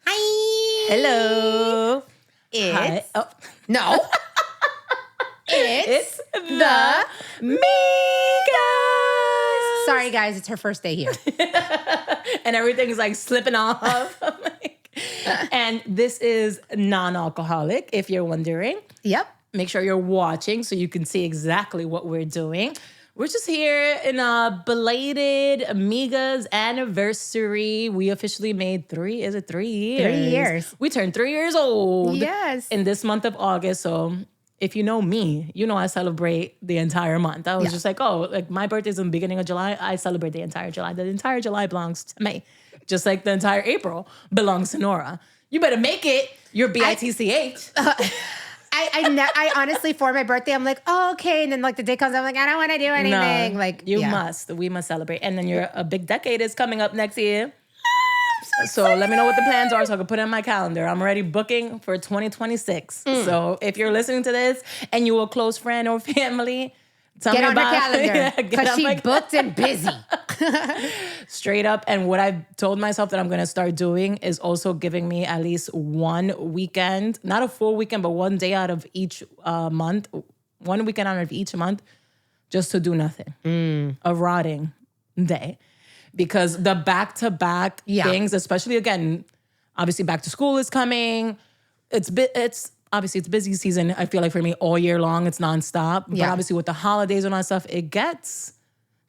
Hi. Hello. It's Hi. Oh. no. It's the Migas. Sorry, guys. It's her first day here. And everything's like slipping off. And this is non-alcoholic, if you're wondering. Yep. Make sure you're watching so you can see exactly what we're doing. We're just here in a belated Migas anniversary. We officially made 3 years? 3 years. We turned 3 years old. Yes. In this month of August. So if you know me, you know I celebrate the entire month. I was just like, oh, like my birthday's in the beginning of July. I celebrate the entire July. The entire July belongs to me. Just like the entire April belongs to Nora. You better make it your BITCH. I honestly, for my birthday, I'm like, oh, okay. And then like the day comes, I'm like, I don't want to do anything. No, like you must. We must celebrate. And then a big decade is coming up next year. So let me know what the plans are so I can put it on my calendar. I'm already booking for 2026. So if you're listening to this and you're a close friend or family, tell Get me on about her calendar because she booked and busy. Straight up. And what I've told myself that I'm going to start doing is also giving me at least one weekend, not a full weekend, but one day out of each month, one weekend out of each month, just to do nothing. A rotting day. Because the back-to-back things, especially again, obviously back to school is coming. It's obviously it's busy season. I feel like for me all year long, it's nonstop. But obviously with the holidays and all that stuff, it gets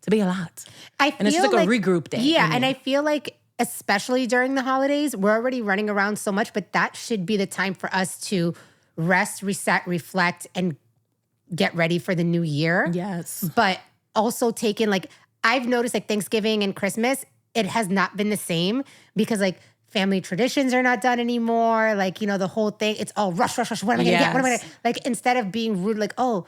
to be a lot. And it's just like a regroup day. Yeah, and I feel like especially during the holidays, we're already running around so much, but that should be the time for us to rest, reset, reflect, and get ready for the new year. Yes. But also take in like, I've noticed like Thanksgiving and Christmas, it has not been the same because like family traditions are not done anymore. Like, you know, the whole thing, it's all rush. What am I going to get? What am I going to, like, instead of being rude, like, oh,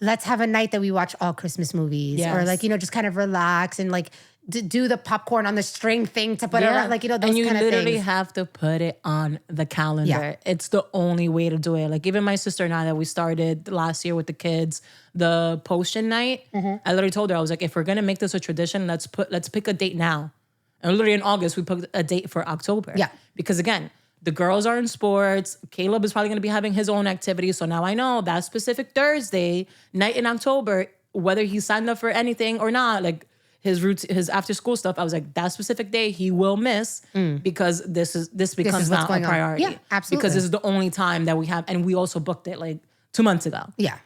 let's have a night that we watch all Christmas movies or like, you know, just kind of relax and like do the popcorn on the string thing to put it around, like, you know, those kind of things. And you literally have to put it on the calendar. Yeah. It's the only way to do it. Like even my sister and I that we started last year with the kids, the potion night, I literally told her, I was like, if we're going to make this a tradition, let's pick a date now. And literally in August, we put a date for October. Yeah. Because again, the girls are in sports. Caleb is probably going to be having his own activity. So now I know that specific Thursday night in October, whether he signed up for anything or not, like his after school stuff, I was like, that specific day he will miss because this becomes not a priority. Yeah, absolutely. Because this is the only time that we have, and we also booked it like 2 months ago. Yeah.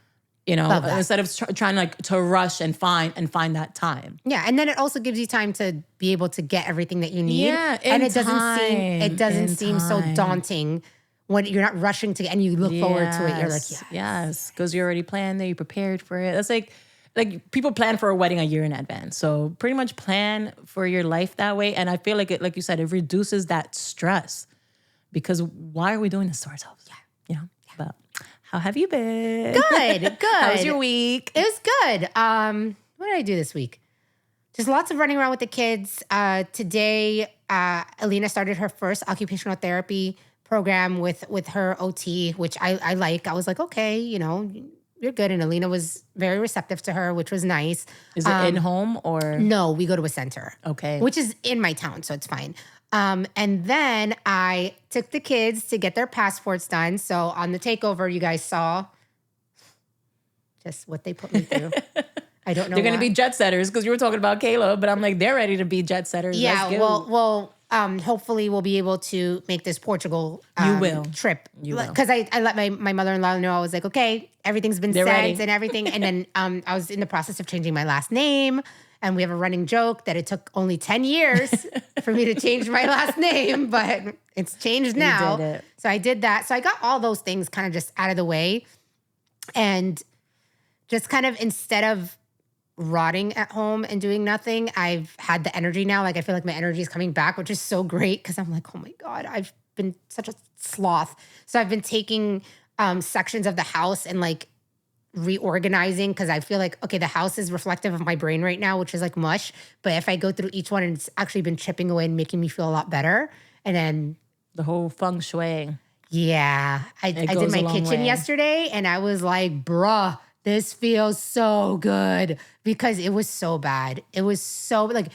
You know, instead of trying like to rush and find that time. Yeah, and then it also gives you time to be able to get everything that you need. Yeah, and it doesn't seem so daunting when you're not rushing to, and you look forward to it. You're like, yes, because you're already planned there, you prepared for it. That's like people plan for a wedding a year in advance. So pretty much plan for your life that way. And I feel like it, like you said, it reduces that stress because why are we doing this to ourselves? Yeah. You know, but how have you been? Good. How was your week? It was good. What did I do this week? Just lots of running around with the kids. Today, Alina started her first occupational therapy program with her OT, which I like. I was like, okay, you know, you're good. And Alina was very receptive to her, which was nice. Is it in home or? No, we go to a center. Okay. Which is in my town, so it's fine. And then I took the kids to get their passports done. So on the takeover, you guys saw just what they put me through. I don't know. They're going to be jet setters because you were talking about Caleb, but I'm like, they're ready to be jet setters. Yeah, well, hopefully we'll be able to make this Portugal trip. You will. Because I let my mother-in-law know. I was like, okay, everything's been They're sent ready. and everything. And then I was in the process of changing my last name. And we have a running joke that it took only 10 years for me to change my last name, but it's changed now. You did it. So I did that. So I got all those things kind of just out of the way. And just kind of instead of rotting at home and doing nothing, I've had the energy now. Like I feel like my energy is coming back, which is so great because I'm like, oh my God, I've been such a sloth. So I've been taking sections of the house and like reorganizing because I feel like, okay, the house is reflective of my brain right now, which is like mush. But if I go through each one, it's actually been chipping away and making me feel a lot better. And then the whole feng shui. Yeah. I did my kitchen yesterday and I was like, bruh, this feels so good because it was so bad. It was so like,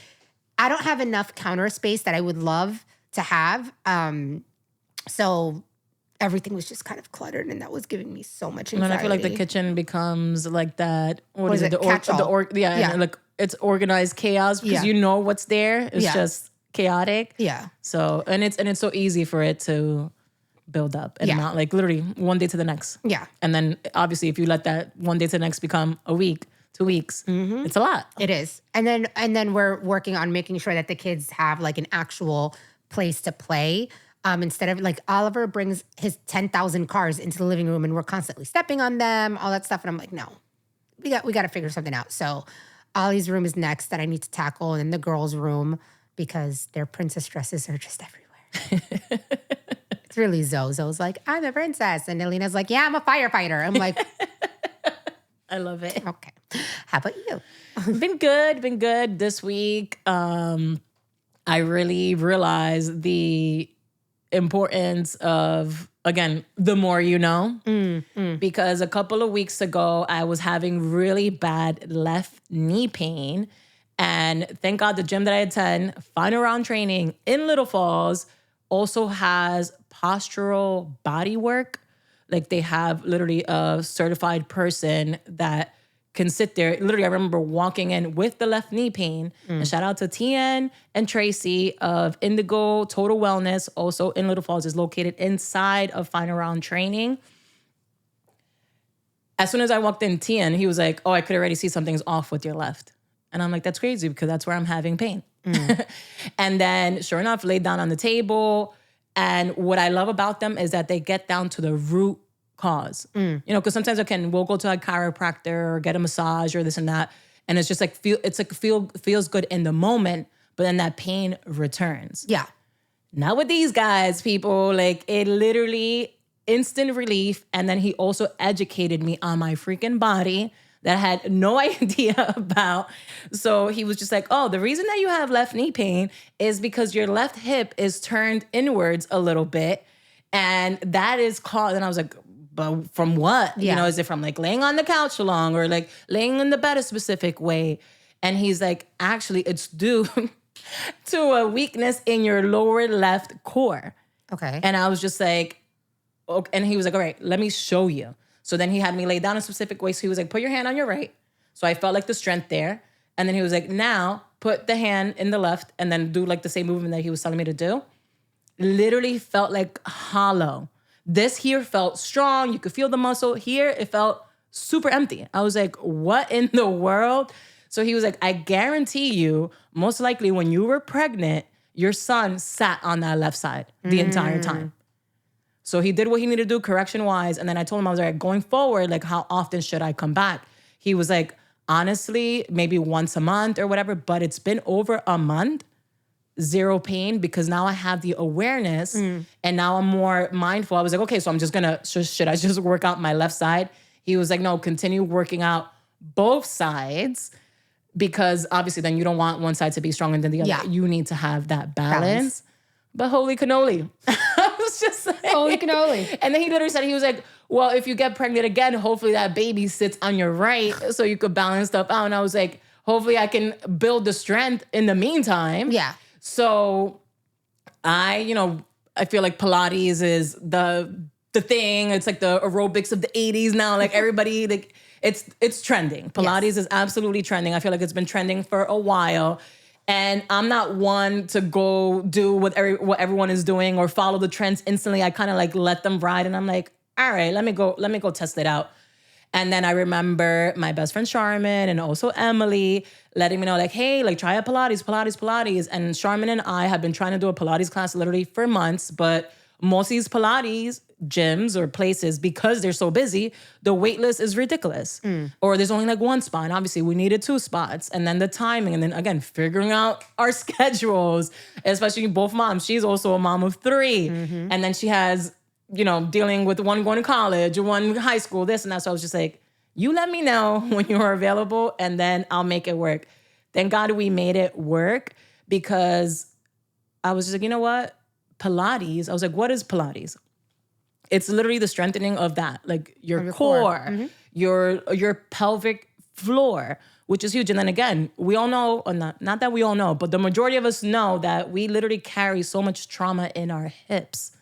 I don't have enough counter space that I would love to have. So everything was just kind of cluttered, and that was giving me so much anxiety. And I feel like the kitchen becomes like that. What is it? Yeah. And like it's organized chaos because you know what's there. It's just chaotic. Yeah. So and it's so easy for it to build up and not like literally one day to the next. Yeah. And then obviously if you let that one day to the next become a week, 2 weeks, it's a lot. It is. And then we're working on making sure that the kids have like an actual place to play. Instead of like Oliver brings his 10,000 cars into the living room and we're constantly stepping on them, all that stuff. And I'm like, no, we got to figure something out. So Ollie's room is next that I need to tackle, and then the girls' room because their princess dresses are just everywhere. It's really Zoe. Zoe's like, I'm a princess. And Alina's like, yeah, I'm a firefighter. I'm like, I love it. Okay. How about you? Been good this week. I really realized the importance of, again, the more you know. Because a couple of weeks ago, I was having really bad left knee pain. And thank God the gym that I attend, Final Round Training in Little Falls, also has postural body work. Like they have literally a certified person that can sit there. Literally, I remember walking in with the left knee pain. And shout out to Tien and Tracy of Indigo Total Wellness, also in Little Falls, is located inside of Final Round Training. As soon as I walked in, Tien, he was like, oh, I could already see something's off with your left. And I'm like, that's crazy because that's where I'm having pain. And then sure enough, laid down on the table. And what I love about them is that they get down to the root cause. You know, because sometimes we'll go to a chiropractor or get a massage or this and that. And it's just like, feels good in the moment, but then that pain returns. Yeah. Not with these guys, people. Like it literally instant relief. And then he also educated me on my freaking body that I had no idea about. So he was just like, oh, the reason that you have left knee pain is because your left hip is turned inwards a little bit. And that is called, and I was like, but from what? Yeah. You know, is it from like laying on the couch too long or like laying in the bed a specific way? And he's like, actually, it's due to a weakness in your lower left core. Okay. And I was just like, okay. And he was like, all right, let me show you. So then he had me lay down a specific way. So he was like, put your hand on your right. So I felt like the strength there. And then he was like, now put the hand in the left and then do like the same movement that he was telling me to do. Literally felt like hollow. This here felt strong. You could feel the muscle. Here, it felt super empty. I was like, what in the world? So he was like, I guarantee you, most likely when you were pregnant, your son sat on that left side the entire time. So he did what he needed to do correction-wise. And then I told him, I was like, going forward, like how often should I come back? He was like, honestly, maybe once a month or whatever, but it's been over a month, zero pain, because now I have the awareness and now I'm more mindful. I was like, okay, so I'm just gonna, should I just work out my left side? He was like, no, continue working out both sides because obviously then you don't want one side to be stronger than the other. Yeah. You need to have that balance. But holy cannoli. I was just like, holy cannoli. And then he literally said, he was like, well, if you get pregnant again, hopefully that baby sits on your right so you could balance stuff out. And I was like, hopefully I can build the strength in the meantime. Yeah. So I feel like Pilates is the thing. It's like the aerobics of the 80s now. Like everybody, like it's trending. Pilates is absolutely trending. I feel like it's been trending for a while. And I'm not one to go do what everyone is doing or follow the trends instantly. I kind of like let them ride and I'm like, all right, let me go test it out. And then I remember my best friend Charmin and also Emily letting me know like, hey, like try a Pilates. And Charmin and I have been trying to do a Pilates class literally for months, but most of these Pilates gyms or places, because they're so busy, the wait list is ridiculous. Or there's only like one spot. And obviously we needed 2 spots. And then the timing. And then again, figuring out our schedules, especially both moms. She's also a mom of 3. And then she has, dealing with one going to college, one high school, this and that. So I was just like, you let me know when you are available and then I'll make it work. Thank God we made it work because I was just like, you know what? Pilates. I was like, what is Pilates? It's literally the strengthening of that, like your core. your pelvic floor, which is huge. And then again, we all know, or not that we all know, but the majority of us know that we literally carry so much trauma in our hips.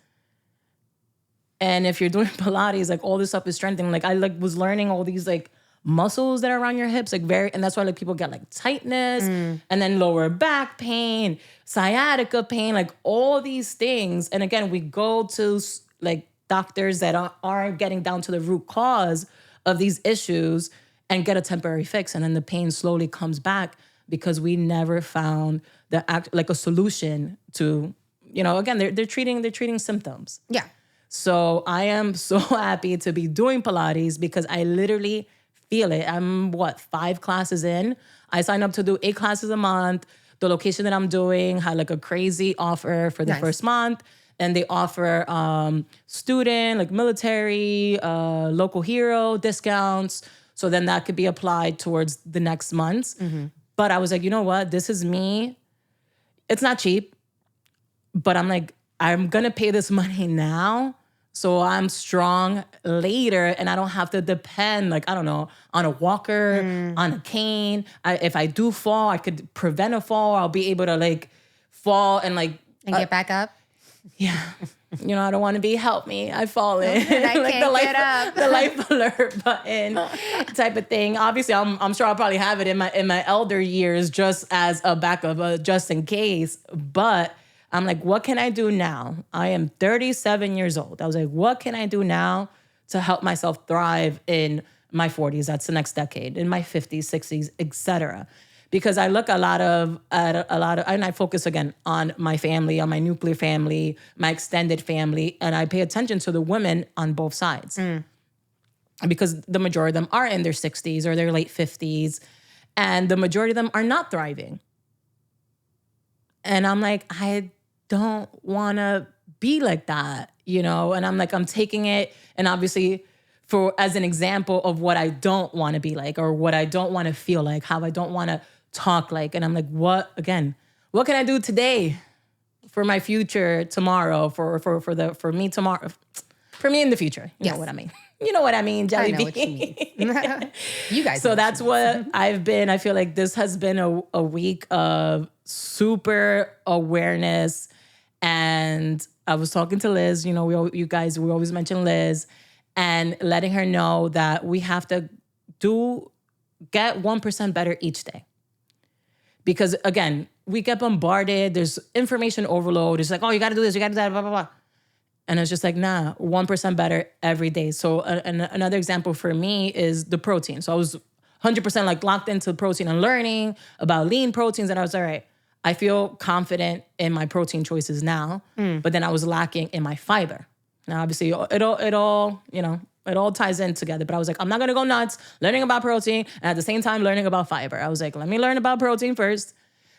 And if you're doing Pilates, like all this stuff is strengthening. Like I was learning all these like muscles that are around your hips, and that's why like people get like tightness and then lower back pain, sciatica pain, like all these things. And again, we go to like doctors that aren't getting down to the root cause of these issues and get a temporary fix. And then the pain slowly comes back because we never found like a solution to, again, they're treating symptoms. Yeah. So I am so happy to be doing Pilates because I literally feel it. I'm 5 classes in. I signed up to do 8 classes a month. The location that I'm doing had like a crazy offer for the first month. And they offer student, like military, local hero discounts. So then that could be applied towards the next months. But I was like, you know what? This is me. It's not cheap, but I'm like, I'm going to pay this money now so I'm strong later and I don't have to depend, like, I don't know, on a walker, on a cane. If I do fall, I could prevent a fall. I'll be able to like fall and like... And get back up? Yeah. I don't want to be help me. I've fallen. I like can't get up. The life alert button type of thing. Obviously, I'm sure I'll probably have it in my elder years just as a backup, just in case. But I'm like, what can I do now? I am 37 years old. I was like, what can I do now to help myself thrive in my 40s? That's the next decade. In my 50s, 60s, etc. Because I look at a lot of, and I focus again on my family, on my nuclear family, my extended family, and I pay attention to the women on both sides. Because the majority of them are in their 60s or their late 50s, and the majority of them are not thriving. And I'm like, I don't want to be like that, And I'm like, I'm taking it, and obviously as an example of what I don't want to be like, or what I don't want to feel like, how I don't want to talk like. And I'm like, what can I do today for my future tomorrow, for me tomorrow, for me in the future? You know what I mean? You know what I mean, Jelly I know Bean. what you mean. You guys. So that's what I've been. I feel like this has been a week of super awareness. And I was talking to Liz, we always mention Liz, and letting her know that we have to get 1% better each day. Because again, we get bombarded. There's information overload. It's like, oh, you got to do this, you got to do that, blah, blah, blah. And it's just like, nah, 1% better every day. So another example for me is the protein. So I was 100% like locked into protein and learning about lean proteins. And I was all right, I feel confident in my protein choices now, but then I was lacking in my fiber. Now, obviously, it all ties in together. But I was like, I'm not going to go nuts learning about protein and at the same time learning about fiber. I was like, let me learn about protein first.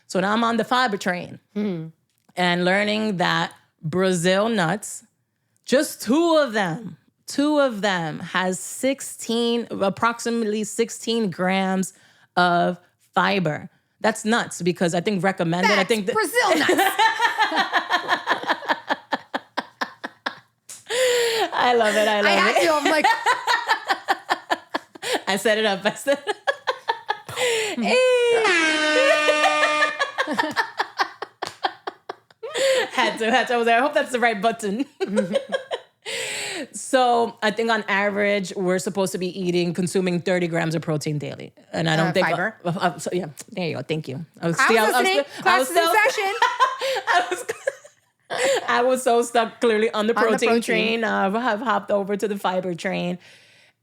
So now I'm on the fiber train and learning that Brazil nuts, just two of them has approximately 16 grams of fiber. That's nuts because I think recommended. That's I think Brazil nuts. I love it. I had it. to. I'm like, I set it up. Had to. I was like, I hope that's the right button. So I think on average, we're supposed to be consuming 30 grams of protein daily. And I don't think... Fiber. So yeah, there you go. Thank you. I was listening. Classes in session. I was so stuck clearly on the protein train. I've hopped over to the fiber train.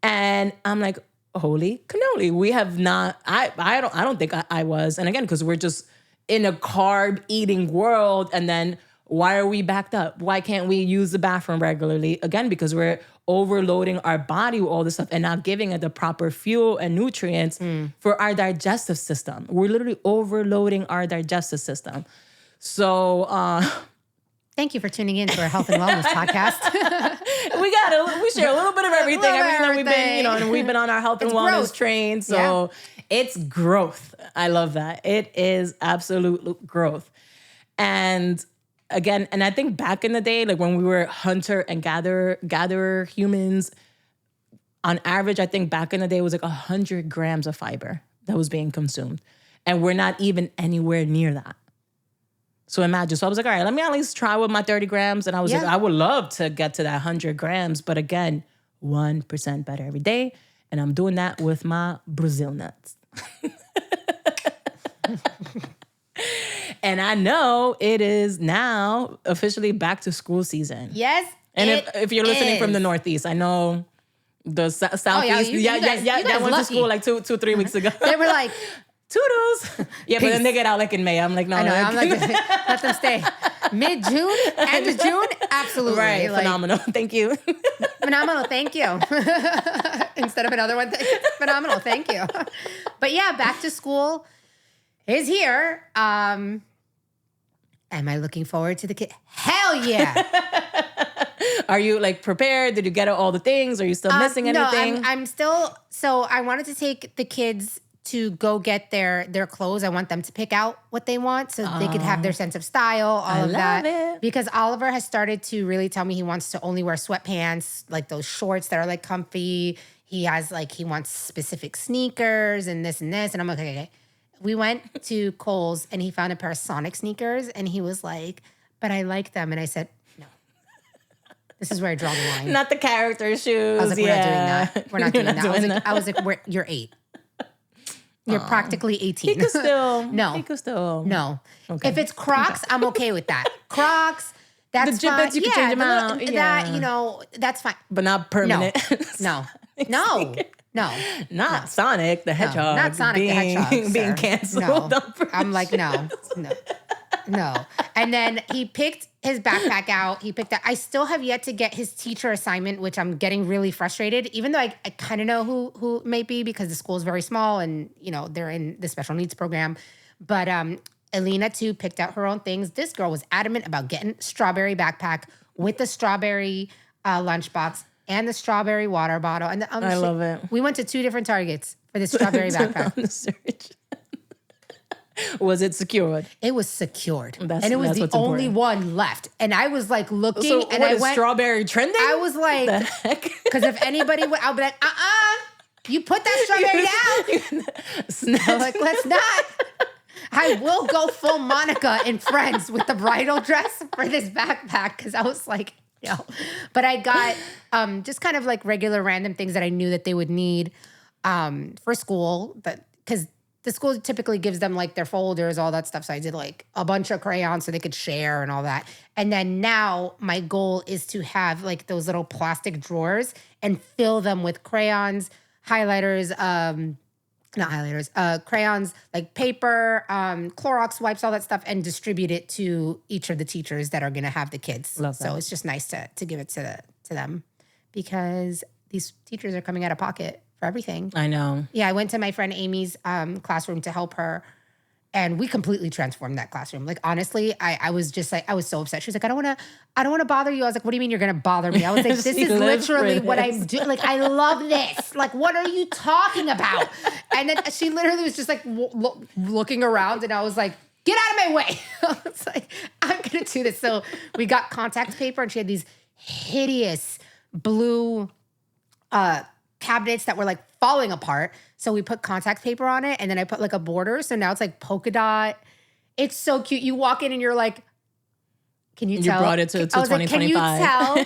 And I'm like, holy cannoli. We have not... I don't think I was. And again, because we're just in a carb eating world, and then... Why are we backed up? Why can't we use the bathroom regularly? Again, because we're overloading our body with all this stuff and not giving it the proper fuel and nutrients for our digestive system. We're literally overloading our digestive system. So, thank you for tuning in to our health and wellness podcast. we share a little bit of everything. That we've been, and we've been on our health and wellness growth. train. So it's growth. I love that. It is absolute growth. And again, and I think back in the day, like when we were hunter and gatherer humans, on average, I think back in the day, it was like 100 grams of fiber that was being consumed. And we're not even anywhere near that. So imagine. So I was like, all right, let me at least try with my 30 grams. And I was like, I would love to get to that 100 grams. But again, 1% better every day. And I'm doing that with my Brazil nuts. And I know it is now officially back to school season. Yes. And if you're listening from the Northeast, I know the Southeast. You guys that went lucky. to school like 3 weeks ago. They were like, toodles. Yeah, but then they get out like in May. I'm like, no. I know. I'm like, let them stay. Mid-June, end of June, absolutely. Right, like, phenomenal. Thank you. Phenomenal, thank you. Instead of another one, phenomenal, thank you. But yeah, back to school is here. Am I looking forward to the kid? Hell yeah. Are you like prepared? Did you get all the things? Are you still missing anything? No, I'm still, so I wanted to take the kids to go get their clothes. I want them to pick out what they want so they could have their sense of style, all of that. It. Because Oliver has started to really tell me he wants to only wear sweatpants, like those shorts that are like comfy. He has like, he wants specific sneakers and this. And I'm like, okay. We went to Kohl's and he found a pair of Sonic sneakers and he was like, but I like them. And I said, no, this is where I draw the line. Not the character shoes. I was like, we're not doing that. We're not doing that. I was like, you're 8. You're practically 18. He could still. No. He could still. No. Okay. If it's Crocs, I'm okay with that. Crocs, that's the fine. Jibbits, you can change them out. That, that's fine. But not permanent. No. Not Sonic the Hedgehog. Not Sonic the Hedgehog. Being canceled. No. I'm like, no. And then he picked his backpack out. I still have yet to get his teacher assignment, which I'm getting really frustrated, even though I kind of know who it may be because the school is very small and, they're in the special needs program. But Alina, too, picked out her own things. This girl was adamant about getting strawberry backpack with the strawberry lunchbox and the strawberry water bottle. And I love it. We went to 2 different Targets for the strawberry backpack. Was it secured? It was secured. And it was the only one left. And I was like looking so and I went. Strawberry trending? I was like, because if anybody would, I'll be like, you put that strawberry down. I'm like, let's not. I will go full Monica in Friends with the bridal dress for this backpack because I was like, no. But I got just kind of like regular random things that I knew that they would need for school, because the school typically gives them like their folders, all that stuff. So I did like a bunch of crayons so they could share and all that. And then now my goal is to have like those little plastic drawers and fill them with crayons, highlighters, crayons, like paper, Clorox wipes, all that stuff, and distribute it to each of the teachers that are going to have the kids. Love that. So it's just nice to give it to them because these teachers are coming out of pocket for everything. I know. Yeah, I went to my friend Amy's classroom to help her, and we completely transformed that classroom. Like honestly, I was just like, I was so upset. She was like, I don't want to bother you. I was like, what do you mean you're gonna bother me? I was like, this is literally what I'm doing. Like, I love this. Like, what are you talking about? And then she literally was just like looking around, and I was like, get out of my way. I was like, I'm gonna do this. So we got contact paper, and she had these hideous blue cabinets that were like falling apart. So we put contact paper on it, and then I put like a border. So now it's like polka dot. It's so cute. You walk in and you're like, can you tell? You brought it to 2025. Can you tell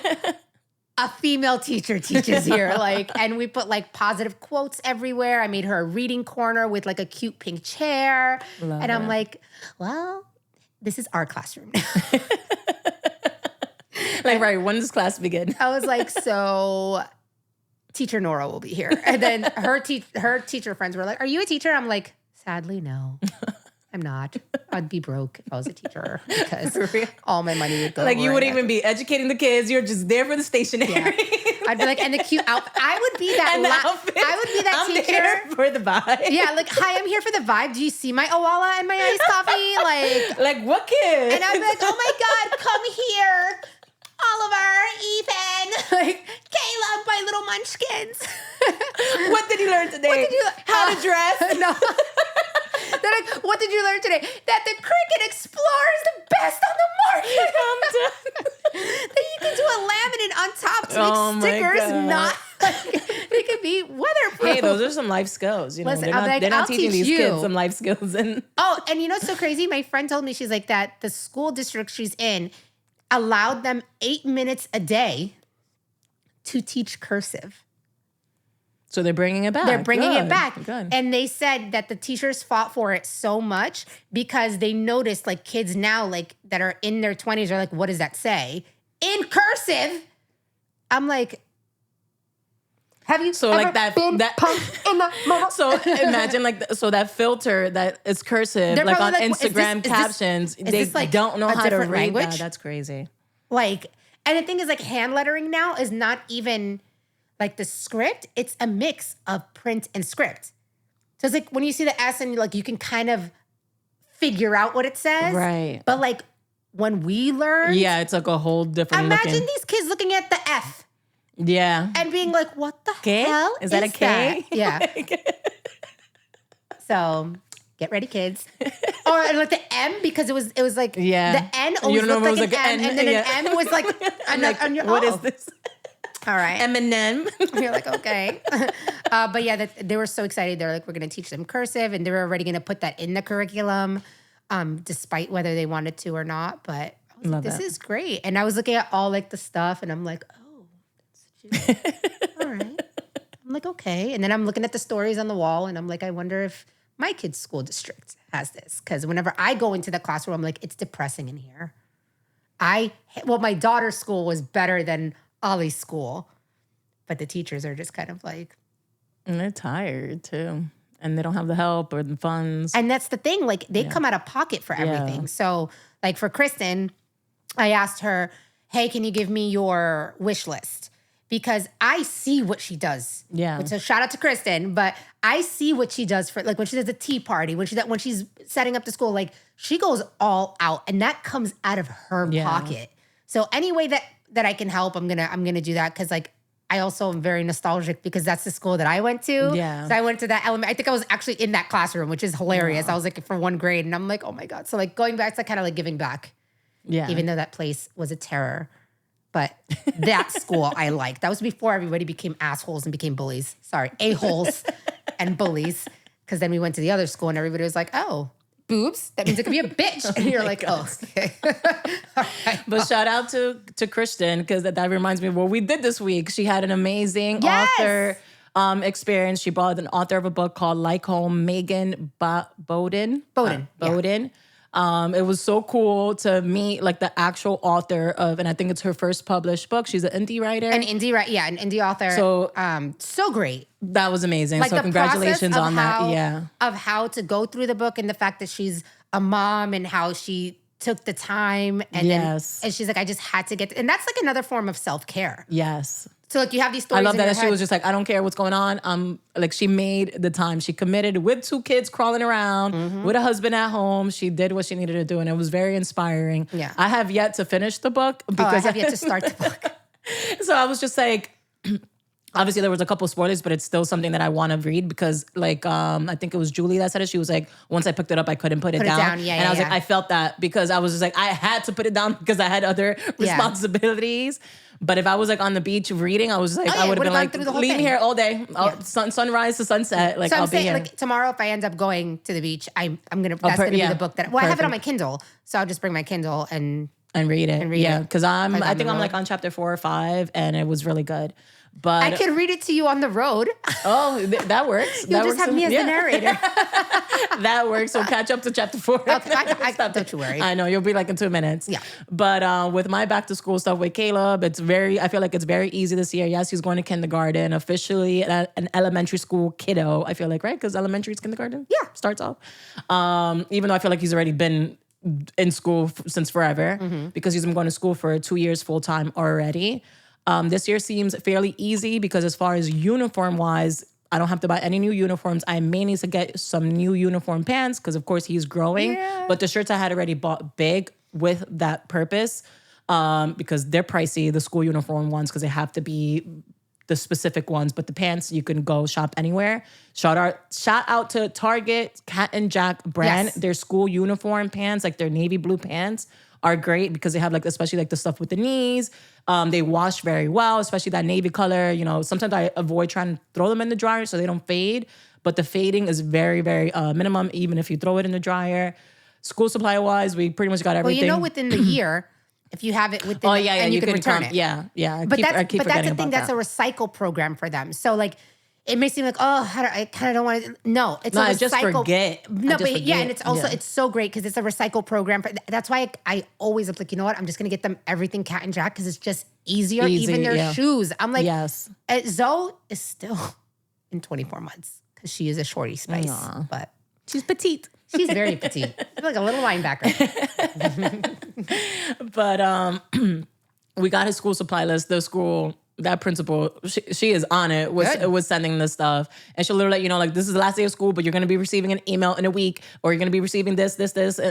a female teacher teaches here? Like, and we put like positive quotes everywhere. I made her a reading corner with like a cute pink chair. And I'm like, well, this is our classroom. Like, right, when does class begin? I was like, so teacher Nora will be here. And then her teacher friends were like, are you a teacher? I'm like, sadly, no, I'm not. I'd be broke if I was a teacher because all my money would go. Like you wouldn't even be educating the kids. You're just there for the stationery. Yeah. I'd be like, and the cute outfit. I would be that. I would be that teacher there for the vibe. Yeah, like, hi, I'm here for the vibe. Do you see my Owala and my iced coffee? Like what kid? And I'd be like, oh my God, come here. Oliver, Ethan, like Caleb, my little munchkins. What did you learn today? How to dress? No. They're like, what did you learn today? That the Cricut Explorer is the best on the market. That you can do a laminate on top to make stickers, not like, they can those are some life skills. You know, Listen, they're not I'll teaching teach these you. kids some life skills. And Oh, and you know what's so crazy? My friend told me, she's like, that the school district she's in allowed them 8 minutes a day to teach cursive. so they're bringing it back. They're bringing it Good, back. Good. And they said that the teachers fought for it so much because they noticed like kids now like that are in their 20s are like, what does that say? In cursive. I'm like, have you So ever like that been punked in the mouth? So imagine so that filter that is cursive, They're like on probably like, Instagram captions, they this like don't know a how to different read language? that. That's crazy. Like, and the thing is like hand lettering now is not even like the script. It's a mix of print and script. So it's like when you see the S and like you can kind of figure out what it says. Right. But like when we learn, Yeah, it's like a whole different imagine looking. these kids looking at the F Yeah. and being like, what the K? hell Is that a K? that? Yeah. So get ready, kids. Or like the M because it was like Yeah. the N always You don't know looked if it like was an like M, an and then N, an M was like on your, What oh. is this? All right. Eminem. You're like, okay. But yeah, they were so excited. They're like, we're going to teach them cursive, and they were already going to put that in the curriculum, despite whether they wanted to or not. But I was like, Love this that. is great. And I was looking at all like the stuff, and I'm like, oh, that's cute. All right. I'm like, okay. And then I'm looking at the stories on the wall, and I'm like, I wonder if my kid's school district has this. Because whenever I go into the classroom, I'm like, it's depressing in here. My daughter's school was better than Ollie's school. But the teachers are just kind of like. And they're tired too. And they don't have the help or the funds. And that's the thing. Like they come out of pocket for everything. Yeah. So like for Kristen, I asked her, hey, can you give me your wish list? Because I see what she does. Yeah. So shout out to Kristen, but I see what she does for like when she does a tea party, when she's setting up the school, like she goes all out and that comes out of her pocket. So any way that I can help, I'm gonna do that because like I also am very nostalgic because that's the school that I went to. Yeah. So I went to that element. I think I was actually in that classroom, which is hilarious. I was like for 1 grade and I'm like, oh my God. So like going back to kind of like giving back. Yeah. Even though that place was a terror. But that school I liked. That was before everybody became assholes and became bullies. Sorry, a-holes and bullies. Because then we went to the other school and everybody was like, oh, boobs? That means it could be a bitch. And you're like, oh, okay. All right. But shout out to Kristen because that reminds me of what we did this week. She had an amazing Yes! author experience. She brought an author of a book called Like Home, Megan Bowden. Bowden, yeah. Bowden. It was so cool to meet like the actual author of, and I think it's her first published book. She's an indie writer. An indie author. So- so great. That was amazing. Like So the congratulations process of on that. Yeah. Of how to go through the book and the fact that she's a mom and how she took the time and Yes. and she's like, I just had to get, and that's like another form of self-care. Yes. So like you have these stories. I love in that your she head. was just like, I don't care what's going on. Like she made the time. She committed with 2 kids crawling around, Mm-hmm. with a husband at home. She did what she needed to do, and it was very inspiring. Yeah. I have yet to finish the book I because have yet to start the book. so I was just like, obviously there was a couple spoilers, but it's still something that I want to read because like I think it was Julie that said it. She was like, once I picked it up, I couldn't put it down. Yeah, and I was yeah. like, I felt that because I was just like, I had to put it down because I had other Yeah. responsibilities. But if I was like on the beach reading, I was like, Oh, yeah, I would have been would've like, gone through the whole leave thing. me here all day. Yeah. Sunrise to sunset. Like So I'm I'll be saying, here. like tomorrow, if I end up going to the beach, that's gonna be yeah. the book that. Well, I have it on Perfect. my Kindle, so I'll just bring my Kindle and. and read it. read yeah, it. because Like I on think the I'm like road. on chapter 4 or 5, and it was really good. But I can read it to you on the road. that works. You'll that just works have me as the narrator. That works. So catch up to chapter 4. Okay, don't you worry. I know you'll be like in 2 minutes. Yeah. But with my back to school stuff with Caleb, I feel like it's very easy this year. Yes, he's going to kindergarten, officially an elementary school kiddo. I feel like, right? Because elementary is kindergarten. Yeah. Starts off. Even though I feel like he's already been in school since forever because he's been going to school for 2 years full time already. This year seems fairly easy because as far as uniform wise, I don't have to buy any new uniforms. I may need to get some new uniform pants because of course he's growing. Yeah. But the shirts I had already bought big with that purpose because they're pricey, the school uniform ones, because they have to be the specific ones, but the pants you can go shop anywhere. Shout out to Target, Cat and Jack brand. Yes. Their school uniform pants, like their navy blue pants, are great because they have like, especially like the stuff with the knees. They wash very well, especially that navy color. You know, sometimes I avoid trying to throw them in the dryer so they don't fade, but the fading is very, very minimum, even if you throw it in the dryer. School supply wise, we pretty much got everything. Well, you know, within the year, if you have it within, and you can return it. Yeah. But that's the forgetting thing. about That's that. a recycle program for them. So like, it may seem like, oh, I kind of don't want to. No, it's a recycle. I just forget. No, but forget. and it's also it's so great because it's a recycle program. That's why I always am like, you know what? I'm just gonna get them everything Cat and Jack because it's just easier. Easy, even their shoes. I'm like, yes. Zoe is still in 24 months because she is a shorty spice, but She's petite. she's very petite. She's like a little linebacker. But we got his school supply list. The school, that principal, she is on it, was sending this stuff. And she'll literally let you know, like, this is the last day of school, but you're going to be receiving an email in a week, or you're going to be receiving this.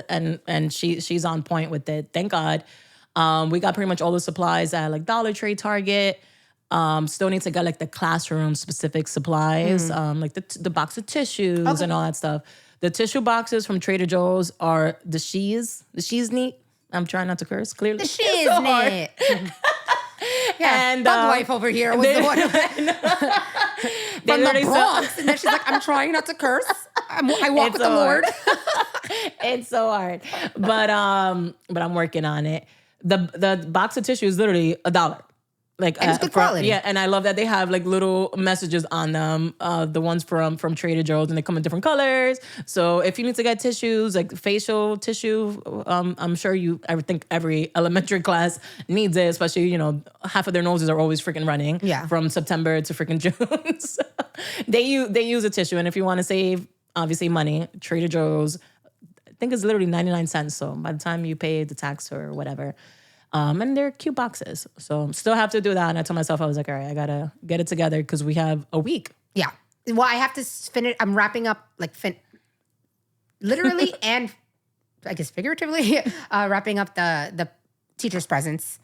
And she's on point with it. Thank God. We got pretty much all the supplies at like Dollar Tree, Target. Still need to get like the classroom specific supplies, like the box of tissues and all that stuff. The tissue boxes from Trader Joe's are the she's neat. I'm trying not to curse, clearly. The she's so neat. Yeah, and Bug Wife over here was the one from the Bronx. And then she's like, I'm trying not to curse. I walk with the Lord. It's so hard. But I'm working on it. The box of tissue is literally $1. Like, and it's good quality. Yeah, and I love that they have like little messages on them. The ones from Trader Joe's, and they come in different colors. So if you need to get tissues, like facial tissue, I'm sure I would think every elementary class needs it. Especially, you know, half of their noses are always freaking running. Yeah. From September to freaking June. So they use a tissue, and if you want to save obviously money, Trader Joe's, I think it's literally 99 cents. So by the time you pay the tax or whatever. And they're cute boxes. So still have to do that. And I told myself, I was like, all right, I got to get it together because we have a week. Yeah. Well, I have to finish. I'm wrapping up like literally and I guess figuratively wrapping up the teacher's presents.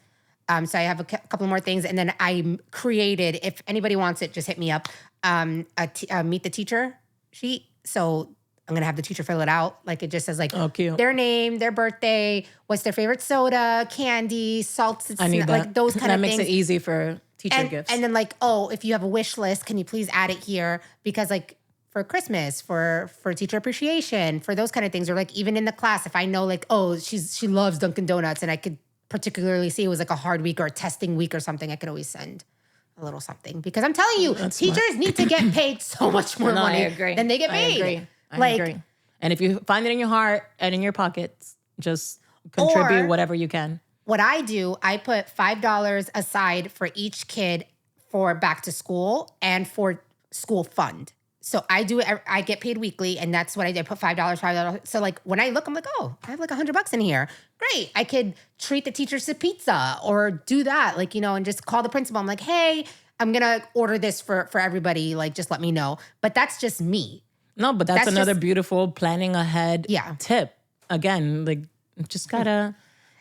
So I have a couple more things. And then I created, if anybody wants it, just hit me up, a meet the teacher sheet. So I'm going to have the teacher fill it out. Like it just says like their name, their birthday, what's their favorite soda, candy, salts, I need that. Like those kind of things. That makes it easy for teacher gifts. And then like, oh, if you have a wish list, can you please add it here? Because like for Christmas, for teacher appreciation, for those kind of things, or like even in the class, if I know like, oh, she loves Dunkin' Donuts and I could particularly see it was like a hard week or a testing week or something, I could always send a little something. Because I'm telling you, teachers need to get paid so much more money than they get paid. I agree. And if you find it in your heart and in your pockets, just contribute whatever you can. What I do, I put $5 aside for each kid for back to school and for school fund. So I do it. I get paid weekly, and that's what I did. I put $5. So like when I look, I'm like, oh, I have like $100 in here. Great. I could treat the teachers to pizza or do that, like, you know, and just call the principal. I'm like, hey, I'm gonna order this for everybody. Like, just let me know. But that's just me. No, but that's another beautiful planning ahead tip. Again, like just gotta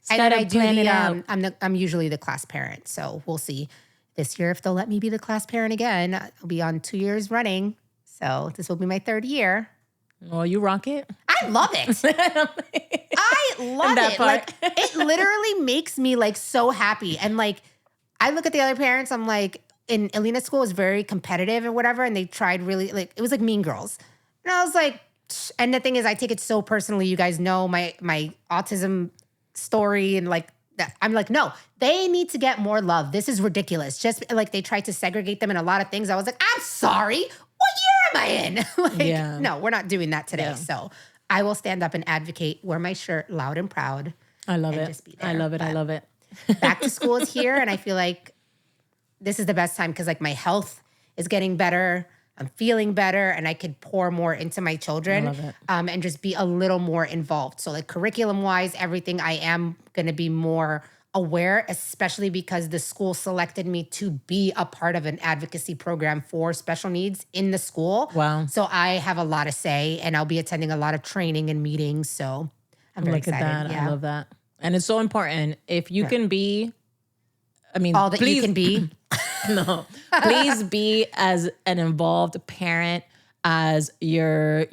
plan it out. I'm usually the class parent, so we'll see this year if they'll let me be the class parent again. I'll be on 2 years running, so this will be my 3rd year. Well, you rock it. I love it. I love it. Like it literally makes me like so happy, and like I look at the other parents. I'm like, in Alina's school is very competitive and whatever, and they tried really like it was like Mean Girls. And I was like, and the thing is, I take it so personally. You guys know my autism story and like that. I'm like, no, they need to get more love. This is ridiculous. Just like they tried to segregate them in a lot of things. I was like, I'm sorry. What year am I in? No, we're not doing that today. Yeah. So I will stand up and advocate, wear my shirt loud and proud. I love it. Just be there. I love it. I love it. Back to school is here. And I feel like this is the best time because like my health is getting better. I'm feeling better and I could pour more into my children and just be a little more involved. So like curriculum-wise, everything, I am going to be more aware, especially because the school selected me to be a part of an advocacy program for special needs in the school. Wow. So I have a lot to say and I'll be attending a lot of training and meetings. So I'm very excited. At that. Yeah. I love that. And it's so important. If you can be, I mean, all that you can be. No. Please be as an involved parent as your,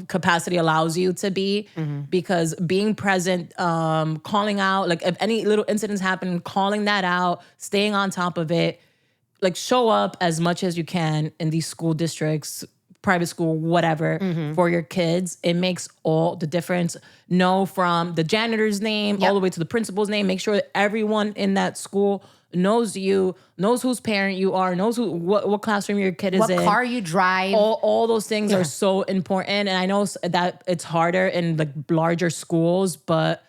capacity allows you to be, because being present, calling out, like if any little incidents happen, calling that out, staying on top of it, like show up as much as you can in these school districts, private school, whatever, for your kids. It makes all the difference. Know from the janitor's name all the way to the principal's name. Make sure that everyone in that school knows you, knows whose parent you are, knows what classroom your kid is in. What car you drive. All those things are so important. And I know that it's harder in like larger schools, but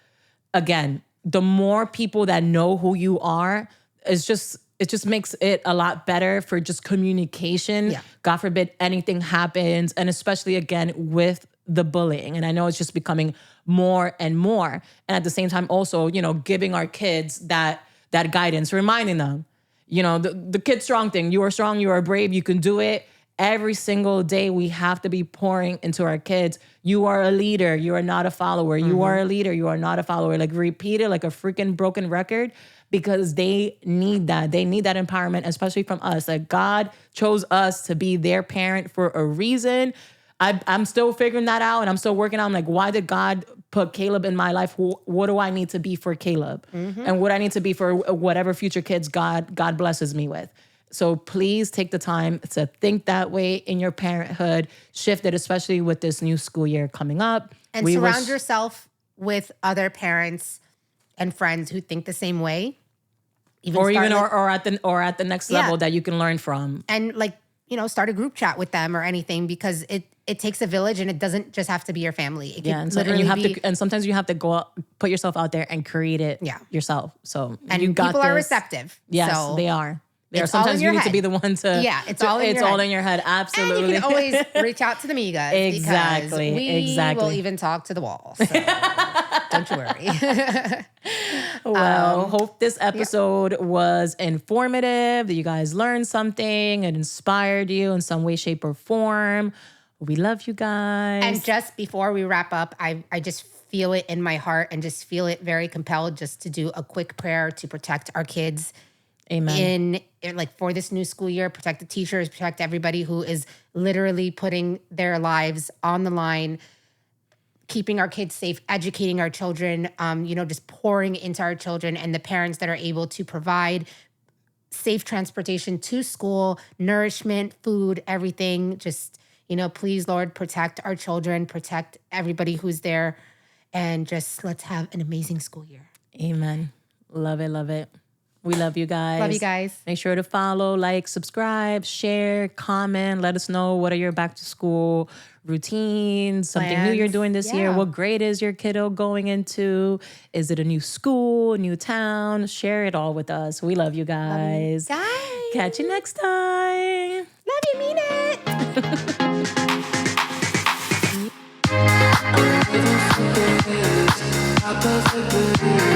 again, the more people that know who you are, it just makes it a lot better for just communication. Yeah. God forbid anything happens. And especially again with the bullying. And I know it's just becoming more and more. And at the same time also, giving our kids that guidance, reminding them, the kid strong thing. You are strong, you are brave, you can do it. Every single day we have to be pouring into our kids. You are a leader, you are not a follower. You are a leader, you are not a follower. Like repeat it like a freaking broken record, because they need that. They need that empowerment, especially from us. Like God chose us to be their parent for a reason. I'm still figuring that out, and I'm still working on like, why did God put Caleb in my life? What do I need to be for Caleb? And what I need to be for whatever future kids God blesses me with. So please take the time to think that way in your parenthood. Shift it, especially with this new school year coming up. And surround yourself with other parents and friends who think the same way. Or at the next level that you can learn from. And like, start a group chat with them or anything, because it takes a village, and it doesn't just have to be your family. It can and sometimes you have to go out, put yourself out there and create it yourself. So and people are receptive. Yes, so they are. Sometimes you need to be the one to. Yeah, it's all in your head. Absolutely. And you can always reach out to the Migas. Exactly. We will even talk to the wall. So don't you worry. Well, hope this episode was informative, that you guys learned something and inspired you in some way, shape, or form. We love you guys. And just before we wrap up, I just feel it in my heart and just feel it very compelled just to do a quick prayer to protect our kids. Amen. In like for this new school year, protect the teachers, protect everybody who is literally putting their lives on the line, keeping our kids safe, educating our children, just pouring into our children, and the parents that are able to provide safe transportation to school, nourishment, food, everything. Just, please, Lord, protect our children, protect everybody who's there, and just let's have an amazing school year. Amen. Love it, love it. We love you guys. Love you guys. Make sure to follow, like, subscribe, share, comment. Let us know what are your back to school routines, something new you're doing this year. What grade is your kiddo going into? Is it a new school, a new town? Share it all with us. We love you guys. Love you guys. Catch you next time. Love you, mean it.